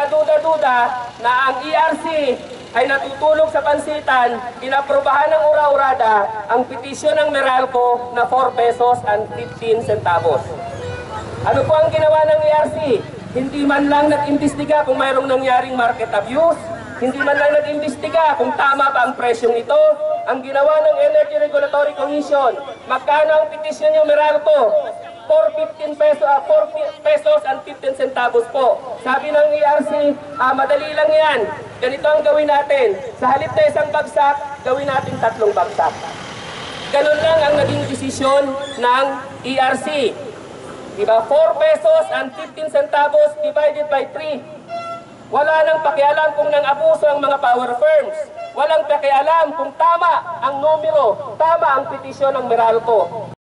kaduda-duda na ang ERC ay natutulog sa pansitan, inaprobahan ng ura-urada ang petisyon ng Meralco na 4 pesos and 15 centavos. Ano po ang ginawa ng ERC? Hindi man lang nag-imbestiga kung mayroong nangyaring market abuse, hindi man lang nag-imbestiga kung tama ba ang presyong ito. Ang ginawa ng Energy Regulatory Commission, magkano ang petisyon ng Meralco? 4 pesos and 15 centavos po. Sabi ng ERC, madali lang yan. Ganito ang gawin natin. Sa halip na isang bagsak, gawin natin 3 bagsak. Ganun lang ang naging desisyon ng ERC. Diba? 4 pesos and 15 centavos divided by 3. Wala nang pakialam kung nang-abuso ang mga power firms. Walang pakialam kung tama ang numero, tama ang petisyon ng Meralco.